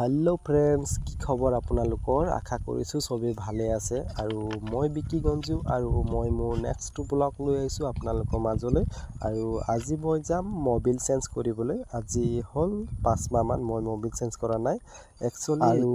Hello friends কি খবৰ আপোনালোকৰ আশা কৰিছো সবে ভালে আছে আৰু মই বিকি গঞ্জু আৰু মই মোৰ নেক্সট ব্লগ লৈ আহিছো আপোনালোকৰ মাজলৈ আৰু আজি মই যাম মোবাইল চেঞ্জ কৰিবলৈ আজি হল 5 মাহ মান মই মোবাইল চেঞ্জ কৰা নাই একচুয়ালি আৰু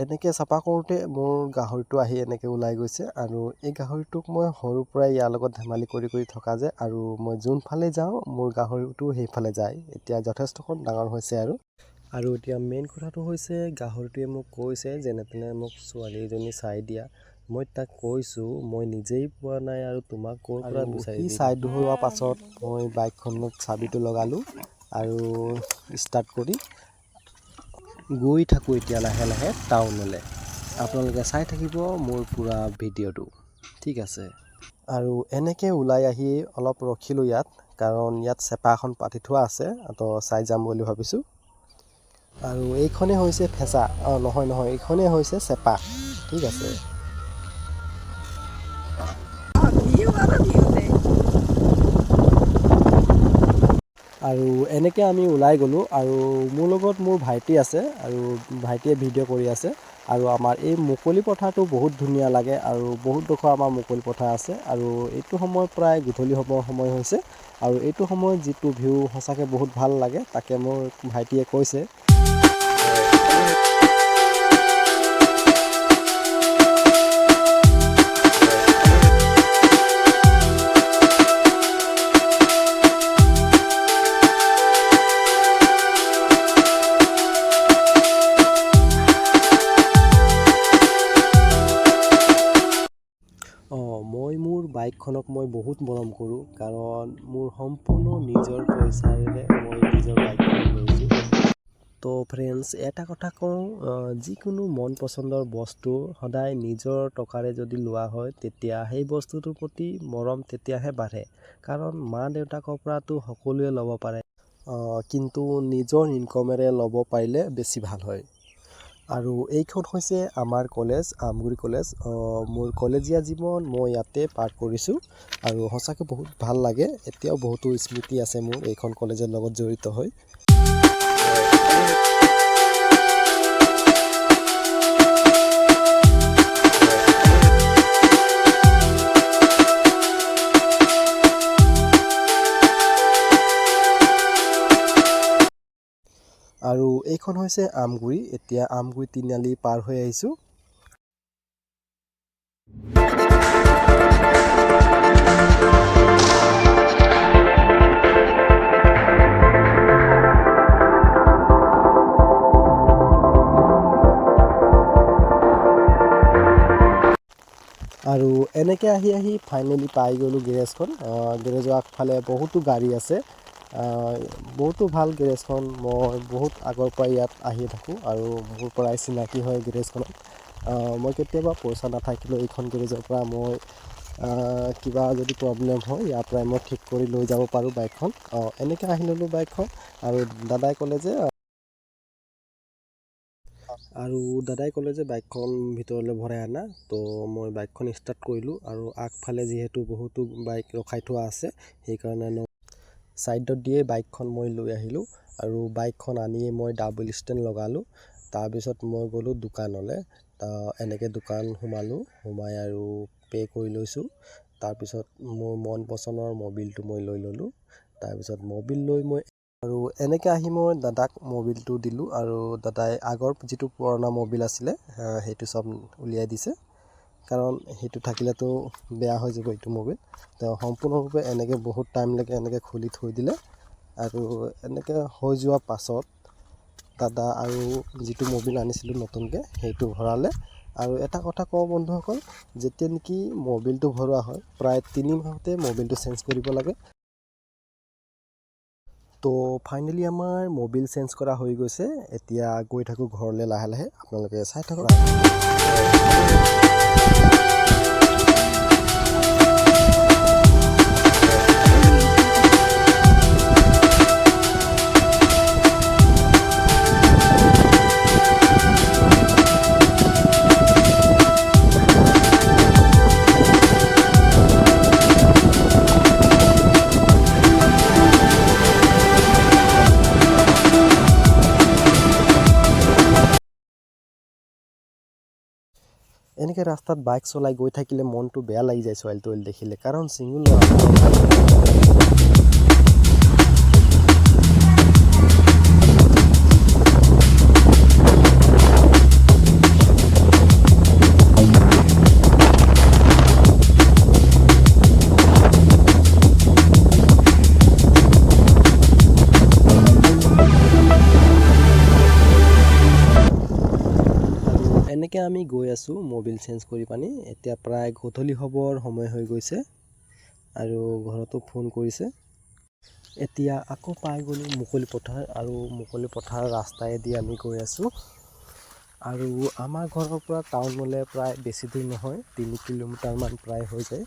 এনেকে সাপা কৰোতে মোৰ গাহৰিটো আহি এনেকে ওলাই গৈছে আৰু এই গাহৰিটোক মই হৰু পৰাই ইয়াৰ লগত ধেমালি কৰি থকা যে আৰু মই যোন ফালে যাও মোৰ গাহৰিটো সেইফালে যায় এতিয়া যথেষ্টখন ডাঙৰ হৈছে আৰু এতিয়া মেইন কথাটো হৈছে গাহৰিটোৱে মোক কৈছে যেনে তেনে মোক ছোৱালী এজনী চাই দিয়া মই তাক কৈছো মই নিজেই পোৱা নাই আৰু তোমাক কৰ পৰা বিচাৰি দিম চাই ধোৱা পাছত মই বাইকখনত চাবিটো লগালো আৰু ষ্টাৰ্ট কৰি গৈ থাকো এতিয়া লাহে লাহে টাউনলৈ আপোনালোকে চাই থাকিব মোৰ পুৰা ভিডিঅটো ঠিক আছে আৰু এনেকে ওলাই আহি অলপ ৰখিলো ইয়াত কাৰণ ইয়াত চেপা এখন পাতি থোৱা আছে তো চাই যাম বুলি ভাবিছো আৰু এইখনে হৈছে ফেসা নহয় এইখনে হৈছে চেপা ঠিক আছে আৰু এনেকে আমি ওলাই গলো আৰু মোৰ লগত মোৰ ভাইটি আছে আৰু ভাইটিয়ে ভিডিঅ' কৰি আছে আৰু আমাৰ এই মুকলি পথাৰটো বহুত ধুনীয়া লাগে আৰু বহুত ডোখৰ আমাৰ মুকলি পথাৰ আছে আৰু এইটো সময় প্ৰায় গধূলি সময় হৈছে আৰু এইটো সময় যিটো ভিউ সঁচাকে বহুত ভাল লাগে তাকে মোৰ ভাইটিয়ে কৈছে মই মোৰ বাইকখনক মই বহুত মৰম কৰোঁ কাৰণ মোৰ সম্পূৰ্ণ নিজৰ পইচাৰে মই নিজৰ বাইকখন লৈছো তো ফ্ৰেন্ডস এটা কথা কওঁ যিকোনো মন পছন্দৰ বস্তু সদায় নিজৰ টকাৰে যদি লোৱা হয় তেতিয়া সেই বস্তুটোৰ প্ৰতি মৰম তেতিয়াহে বাঢ়ে কাৰণ মা দেউতাকৰ পৰাটো সকলোৱে ল'ব পাৰে কিন্তু নিজৰ ইনকামেৰে ল'ব পাৰিলে বেছি ভাল হয় আৰু এইখন হৈছে আমাৰ কলেজ আমগুৰি কলেজ মোৰ কলেজীয়া জীৱন মই ইয়াতে পাৰ কৰিছো আৰু সঁচাকে বহুত ভাল লাগে এতিয়াও বহুত স্মৃতি আছে মোৰ এইখন কলেজৰ লগত জড়িত হৈ আৰু এইখন হৈছে আমগুৰি এতিয়া আমগুৰি তিনিআলি পাৰ হৈ আহিছো আৰু এনেকে আহি ফাইনালি পাই গলো গেৰেজখন গেৰেজৰ আগফালে বহুতো গাড়ী আছে বহুতো ভাল গেৰেজখন মই বহুত আগৰ পৰা ইয়াত আহি থাকো আৰু মোৰ পৰাই চিনাকি হয় গেৰেজখনত মই কেতিয়াবা পইচা নাথাকিলেও এইখন গেৰেজৰ পৰা মই কিবা যদি প্ৰব্লেম হয় ইয়াৰ পৰা মই ঠিক কৰি লৈ যাব পাৰো বাইকখন এনেকে আহি ললো বাইকখন আৰু দাদাই ক'লে যে বাইকখন ভিতৰলৈ ভৰাই আনা তো মই বাইকখন ষ্টাৰ্ট কৰিলো আৰু আগফালে যিহেতু বহুতো বাইক ৰখাই থোৱা আছে সেইকাৰণে সাইডত দিয়ে বাইকখন মই লৈ আহিলো আৰু বাইকখন আনি মই ডাবল ষ্টেণ্ড লগালো তাৰ পিছত মই গলো দোকানলৈ এনেকে দোকান সোমাই আৰু পে কৰি লৈছো তাৰ পিছত মোৰ মন পছন্দৰ মোবাইলটো মই লৈ ললো তাৰ পিছত মোবাইল লৈ মই আৰু এনেকে আহি মই দাদাক মোবাইলটো দিলো আৰু দাদাই আগৰ যিটো পুৰণা মোবাইল আছিলে সেইটো সব উলিয়াই দিছে কাৰণ হেতু থাকিলেতো বেয়া হৈ যাব এইটো মোবাইল তো সম্পূৰ্ণৰূপে এনেকে বহুত টাইম লাগে এনেকে খুলি থৈ দিলে আৰু এনেকে হৈ যোৱা পাছত দাদা আৰু যিটো মোবাইল আনিছিলো নতুনকে সেইটো ভৰালে আৰু এটা কথা কওঁ বন্ধুসকল যেতিয়া নেকি মোবাইলটো ভৰোৱা হয় প্ৰায় 3 মাহতে মোবাইলটো চেঞ্জ কৰিব লাগে তো ফাইনালি আমাৰ মোবাইল চেঞ্জ কৰা হৈ গৈছে এতিয়া গৈ থাকো ঘৰলৈ লাহে লাহে আপোনালোকে চাই থাকক এনেকৈ ৰাস্তাত বাইক চলাই গৈ থাকিলে মনটো বেয়া লাগি যায় ছোৱালীটো দেখিলে, কাৰণ ছিংগল এনেকৈ আমি গৈ আছোঁ মবিল চেঞ্জ কৰি পানি। এতিয়া প্ৰায় গধূলি হ'বৰ সময় হৈ গৈছে আৰু ঘৰতো ফোন কৰিছে। এতিয়া আকৌ পাই গ'লোঁ মুকলি পথাৰ, আৰু মুকলি পথাৰ ৰাস্তাইদি আমি গৈ আছোঁ। আৰু আমাৰ ঘৰৰ পৰা টাউনলৈ প্ৰায় বেছি দূৰ নহয়, 3 কিলোমিটাৰমান প্ৰায় হৈ যায়।